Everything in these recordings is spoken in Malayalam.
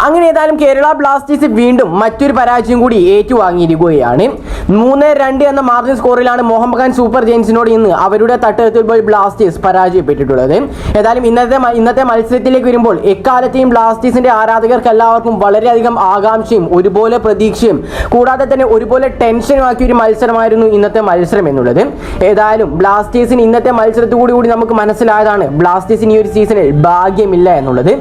അങ്ങനെ ഏതായാലും കേരള ബ്ലാസ്റ്റേഴ്സ് വീണ്ടും മറ്റൊരു പരാജയം കൂടി ഏറ്റുവാങ്ങിയിരിക്കുകയാണ്. 3-2 എന്ന മാർജിൻ സ്കോറിലാണ് മോഹൻ ബഗാൻ സൂപ്പർ ജയൻസിനോട് ഇന്ന് അവരുടെ തട്ടകത്തിൽ പോയി ബ്ലാസ്റ്റേഴ്സ് പരാജയപ്പെട്ടിട്ടുള്ളത്. ഏതായാലും ഇന്നത്തെ മത്സരത്തിലേക്ക് വരുമ്പോൾ എക്കാലത്തെയും ബ്ലാസ്റ്റേഴ്സിന്റെ ആരാധകർക്ക് എല്ലാവർക്കും വളരെയധികം ആകാംക്ഷയും ഒരുപോലെ പ്രതീക്ഷയും കൂടാതെ തന്നെ ഒരുപോലെ ടെൻഷനും ആക്കിയ ഒരു മത്സരമായിരുന്നു ഇന്നത്തെ മത്സരം എന്നുള്ളത്. ഏതായാലും ബ്ലാസ്റ്റേഴ്സിന് ഇന്നത്തെ മത്സരത്തോടു കൂടി നമുക്ക് മനസ്സിലായതാണ് ബ്ലാസ്റ്റേഴ്സിന് ഈ ഒരു സീസണിൽ ഭാഗ്യമില്ല എന്നുള്ളത്.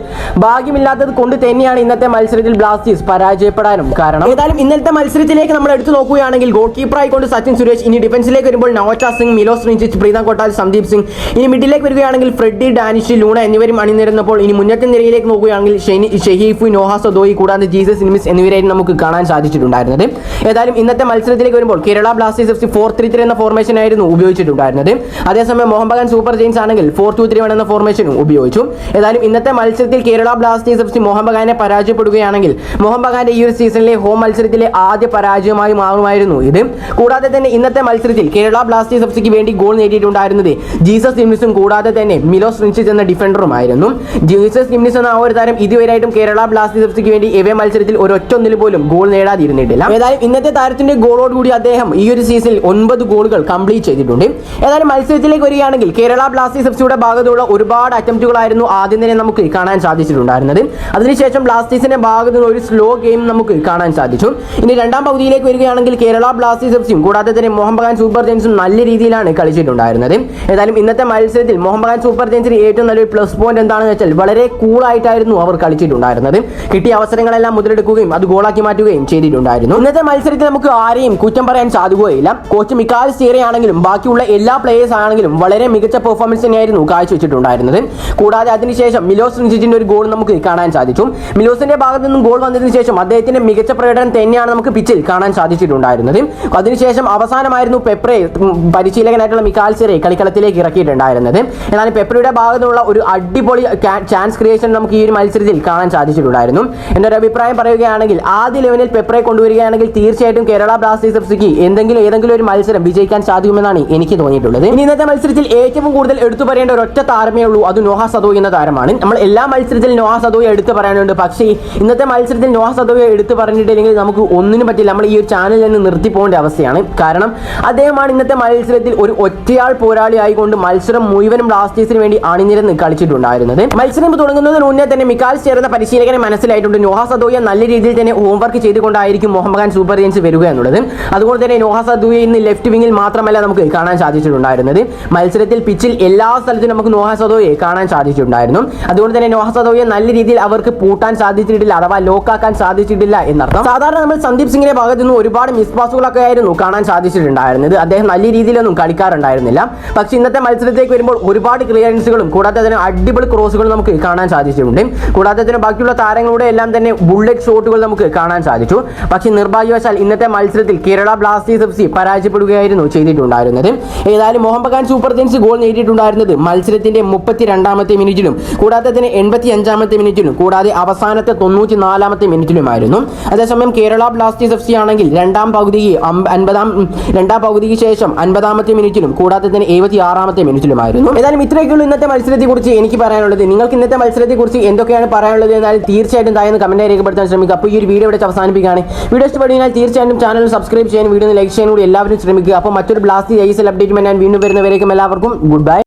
ഭാഗ്യമില്ലാത്തത് കൊണ്ട് തന്നെയാണ് ഇന്നത്തെ മത്സരത്തിൽ ബ്ലാസ്റ്റേഴ്സ് പരാജയപ്പെടാനും കാരണം. ഏതായാലും ഇന്നത്തെ മത്സരത്തിലേക്ക് നമ്മൾ എടുത്തു നോക്കുകയാണെങ്കിൽ ഗോൾ കീപ്പറായി കൊണ്ട് സച്ചിൻ സുരേഷ്, ഇനി ഡിഫൻസിലേക്ക് വരുമ്പോൾ നവോച്ച സിംഗ്, മിലോസ് റിഞ്ചിച്ച്, പ്രീതം കൊട്ടാൽ, സന്ദീപ് സിംഗ്, ഇനി മിഡിലേക്ക് വരികയാണെങ്കിൽ ഫ്രെഡി, ഡാനിഷ്, ലൂണ എന്നിവരും അണിനിരന്നപ്പോൾ ഇനി മുന്നത്തെ നിരയിലേക്ക് നോക്കുകയാണെങ്കിൽ ഷെഹീഫ്, നോഹ സദോയി കൂടാതെ ജീസസ് നിമിസ് എന്നിവരായിരുന്നു നമുക്ക് കാണാൻ സാധിച്ചിട്ടുണ്ടായിരുന്നത്. ഏതായാലും ഇന്നത്തെ മത്സരത്തിലേക്ക് വരുമ്പോൾ കേരള ബ്ലാസ്റ്റേഴ്സ് FC 4-3-3 എന്ന ഫോർമേഷൻ ആയിരുന്നു ഉപയോഗിച്ചിട്ടുണ്ടായിരുന്നത്. അതേസമയം മോഹൻ ബഗാൻ സൂപ്പർ ജയൻസ് ആണെങ്കിൽ 4-2-3-1 എന്ന ഫോർമേഷനും ഉപയോഗിച്ചു. ഏതായാലും ഇന്നത്തെ മത്സരത്തിൽ കേരള ബ്ലാസ്റ്റേഴ്സ് FC മോഹൻ ബഗാനെ പരാജയപ്പെടുകയാണെങ്കിൽ മോഹൻ ബഗാന്റെ ഈ ഒരു സീസണിലെ ഹോം മത്സരത്തിലെ ആദ്യ പരാജയമായി മാറുമായിരുന്നു ഇത്. കൂടാതെ തന്നെ ഇന്നത്തെ മത്സരത്തിൽ കേരള ബ്ലാസ്റ്റേഴ്സ് FCക്ക് വേണ്ടി ഗോൾ നേടിയിട്ടുണ്ടായിരുന്നത് ജീസസ് നിമിസും കൂടാതെ തന്നെ മിലോസ് റിഞ്ചിച്ച് എന്ന ഡിഫൻഡറുമായിരുന്നു. ജീസസ് നിമിസ് എന്ന ആ ഒരു താരം ഇതുവരെയായിട്ടും കേരള ബ്ലാസ്റ്റേഴ്സ് FCക്ക് വേണ്ടി എവേ മത്സരത്തിൽ ഒരൊറ്റൊന്നിൽ പോലും ഗോൾ നേടാതിരുന്നിട്ടില്ല. ഏതായാലും ഇന്നത്തെ താരത്തിന്റെ ഗോളോടുകൂടി അദ്ദേഹം ഈ ഒരു സീസണിൽ 9 ഗോളുകൾ കംപ്ലീറ്റ് ചെയ്തിട്ടുണ്ട്. ഏതായാലും മത്സരത്തിലേക്ക് വരികയാണെങ്കിൽ കേരള ബ്ലാസ്റ്റേഴ്സ് FCയുടെ ഭാഗത്തുള്ള ഒരുപാട് അറ്റംപ്റ്റുകളായിരുന്നു ആദ്യം തന്നെ നമുക്ക് കാണാൻ സാധിച്ചിട്ടുണ്ടായിരുന്നത്. അതിനുശേഷം ബ്ലാസ്റ്റേഴ്സിന്റെ ഭാഗത്ത് നിന്ന് ഒരു സ്ലോ ഗെയിം നമുക്ക് കാണാൻ സാധിച്ചു. ഇനി രണ്ടാം പകുതിയിലേക്ക് വരികയാണെങ്കിൽ കേരള ബ്ലാസ്റ്റേഴ്സ് FCയും കൂടാതെ തന്നെ മോഹൻ ബഗാൻ സൂപ്പർ ജയൻസും നല്ല രീതിയിലാണ് കളിച്ചിട്ടുണ്ടായിരുന്നത്. ഏതായാലും ഇന്നത്തെ മത്സരത്തിൽ മോഹൻ ബഗാൻ സൂപ്പർ ജയൻസിന് ഏറ്റവും നല്ലൊരു പ്ലസ് പോയിന്റ് എന്താണെന്ന് വെച്ചാൽ വളരെ കൂളായിട്ടായിരുന്നു അവർ കളിച്ചിട്ടുണ്ടായിരുന്നത്. കിട്ടിയ അവസരങ്ങളെല്ലാം മുതലെടുക്കുകയും അത് ഗോളാക്കി മാറ്റുകയും ചെയ്തിട്ടുണ്ടായിരുന്നു. ഇന്നത്തെ മത്സരത്തിൽ നമുക്ക് ആരെയും കുറ്റം പറയാൻ സാധിക്കുകയില്ല. കോച്ച് മിക്കാൽ സ്റ്റീറെ ആണെങ്കിലും ബാക്കിയുള്ള എല്ലാ പ്ലേയേഴ്സ് ആണെങ്കിലും വളരെ മികച്ച പെർഫോമൻസ് തന്നെയായിരുന്നു കാഴ്ചവെച്ചിട്ടുണ്ടായിരുന്നത്. കൂടാതെ അതിനുശേഷം മിലോസ് റിഞ്ചിച്ചിന്റെ ഒരു ഗോൾ നമുക്ക് കാണാൻ സാധിച്ചു. മിലോസിന്റെ ഭാഗത്ത് നിന്നും ഗോൾ വന്നതിന് ശേഷം അദ്ദേഹത്തിന്റെ മികച്ച പ്രകടനം തന്നെയാണ് നമുക്ക് പിച്ചിൽ കാണാൻ സാധിച്ചിട്ടുണ്ടായിരുന്നത്. അതിനുശേഷം അവസാനമായിരുന്നു പെപ്രെ പരിശീലകനായിട്ടുള്ള മിക്കാൽ സ്റ്റീറെ കളിക്കളത്തിലേക്ക് ഇറക്കിയിട്ടുണ്ടായിരുന്നത്. എന്നാൽ പെപ്രയുടെ ഭാഗത്തുനിന്നുള്ള ഒരു അടിപൊളി ചാൻസ് ക്രിയേഷൻ നമുക്ക് ഈ ഒരു മത്സരത്തിൽ കാണാൻ സാധിച്ചിട്ടുണ്ടായിരുന്നു. എന്റെ ഒരു അഭിപ്രായം പറയുകയാണെങ്കിൽ ആദ്യ ലെവലിൽ പെപ്രെ കൊണ്ടുവരികയാണെങ്കിൽ തീർച്ചയായിട്ടും കേരള ബ്ലാസ്റ്റേഴ്സ് FCക്ക് ഏതെങ്കിലും ഒരു മത്സരം വിജയിക്കാൻ സാധിക്കുമെന്നാണ് എനിക്ക് തോന്നിയിട്ടുള്ളത്. ഇനി ഇന്നത്തെ മത്സരത്തിൽ ഏറ്റവും കൂടുതൽ എടുത്തു പറയേണ്ട ഒരൊറ്റ താരമേ ഉള്ളൂ, അത് നോഹ സദോയി എന്ന താരമാണ്. നമ്മൾ എല്ലാ മത്സരത്തിലും നോഹ സദോയി എടുത്തു പറയാനുണ്ട്. പക്ഷേ ഇന്നത്തെ മത്സരത്തിൽ നോഹ സദോയി എടുത്തു പറഞ്ഞിട്ടില്ലെങ്കിൽ നമുക്ക് ഒന്നിനും പറ്റില്ല. നമ്മൾ ഈ ഒരു ചാനലിൽ നിന്ന് നിർത്തി പോകേണ്ട അവസ്ഥയാണ്. കാരണം അദ്ദേഹമാണ് ഇന്നത്തെ മത്സരത്തിൽ ഒരു ഒറ്റയാൾ പോരാളി ആയിക്കൊണ്ട് മത്സരം മുഴുവനും ബ്ലാസ്റ്റേഴ്സിന് വേണ്ടി അണിനിരന്ന് കളിച്ചിട്ടുണ്ടായിരുന്നത്. മത്സരം തുടങ്ങുന്നതിന് മുന്നേ തന്നെ മിക്കാൽ സ്റ്റീറെ എന്ന പരിശീലകനെ മനസ്സിലായിട്ടുണ്ട് നോഹ സദോയെ നല്ല രീതിയിൽ തന്നെ ഹോംവർക്ക് ചെയ്തുകൊണ്ടായിരിക്കും മോഹൻ ബഗാൻ സൂപ്പർ ജയൻസ് വരിക എന്നുള്ളത്. അതുകൊണ്ട് തന്നെ നോഹ സദോയെ ഇന്ന് ലെഫ്റ്റ് വിങ്ങിൽ മാത്രമല്ല നമുക്ക് കാണാൻ സാധിച്ചിട്ടുണ്ടായിരുന്നത്. മത്സരത്തിൽ പിച്ചിൽ എല്ലാ സ്ഥലത്തും നമുക്ക് നോഹ സദോയെ കാണാൻ സാധിച്ചിട്ടുണ്ടായിരുന്നു. അതുകൊണ്ട് തന്നെ നോഹ സദോയെ നല്ല രീതിയിൽ അവർക്ക് പൂട്ടാൻ സാധിച്ചിട്ടില്ല, അഥവാ ലോക്കാക്കാൻ സാധിച്ചിട്ടില്ല എന്നർത്ഥം. സാധാരണ നമ്മൾ സന്ദീപ് സിംഗിന്റെ ഭാഗത്തു നിന്ന് ഒരുപാട് മിസ് പാസുകളൊക്കെ ആയിരുന്നു കാണാൻ സാധിച്ചിട്ടുണ്ടായിരുന്നത്. അദ്ദേഹം നല്ല രീതിയിലൊന്നും കളിക്കാറുണ്ടായിരുന്നില്ല. പക്ഷെ ഇന്നത്തെ മത്സരത്തിലേക്ക് വരുമ്പോൾ ഒരുപാട് ക്ലിയറൻസുകളും കൂടാതെ തന്നെ അടിപൊളി ക്രോസുകളും നമുക്ക് കാണാൻ സാധിച്ചിട്ടുണ്ട്. കൂടാതെ തന്നെ ബാക്കിയുള്ള താരങ്ങളുടെ എല്ലാം തന്നെ ബുള്ളറ്റ് ഷോട്ടുകൾ നമുക്ക് കാണാൻ സാധിച്ചു. പക്ഷേ നിർഭാഗ്യവശാൽ ഇന്നത്തെ മത്സരത്തിൽ കേരള ബ്ലാസ്റ്റേഴ്സ് FC പരാജയപ്പെടുകയായിരുന്നു ചെയ്തിട്ടുണ്ടായിരുന്നത്. ഏതായാലും Mohun Bagan super giants goal നേടിയിട്ടുണ്ടായിരുന്നത് മത്സരത്തിന്റെ 32ാമത്തെ മിനിറ്റിലും കൂടാതെ തന്നെ 85ാമത്തെ മിനിറ്റിലും കൂടാതെ അവസാനത്തെ 94ാമത്തെ മിനിറ്റിലുമായിരുന്നു. അതേസമയം കേരള ബ്ലാസ്റ്റേഴ്സ് FC ആണെങ്കിൽ രണ്ടാം പകുതിക്ക് ശേഷം 50ാമത്തെ മിനിറ്റിലും കൂടാതെ തന്നെ 76ാമത്തെ മിനിറ്റിലുമായിരുന്നു. ഏതായാലും ഇത്രയൊക്കെയുള്ള ഇന്നത്തെ മത്സരത്തെക്കുറിച്ച് എനിക്ക് പറയാനുള്ളത്. നിങ്ങൾക്ക് ഇന്നത്തെ മത്സരത്തെക്കുറിച്ച് എന്തൊക്കെയാണ് പറയാനുള്ളത് എന്നാൽ തീർച്ചയായിട്ടും താഴെ കമന്റായി രേഖപ്പെടുത്താൻ ശ്രമിക്കുക. അപ്പോൾ ഈ ഒരു വീഡിയോ ഇവിടെ അവസാനിപ്പിക്കുകയാണ്. വീഡിയോ ഇഷ്ടപ്പെടുകയാണെങ്കിൽ തീർച്ചയായിട്ടും ചാനൽ സബ്സ്ക്രൈബ് ചെയ്യാൻ, വീഡിയോ ലൈക്ക് ചെയ്യാൻ കൂടി എല്ലാവരും ശ്രമിക്കുക. അപ്പോൾ മറ്റൊരു ബ്ലാസ്റ്റേഴ്സ് ISL അപ്ഡേറ്റുമായി ഞാൻ വീണ്ടും വരുന്നവരേക്കും എല്ലാവർക്കും ഗുഡ് ബൈ.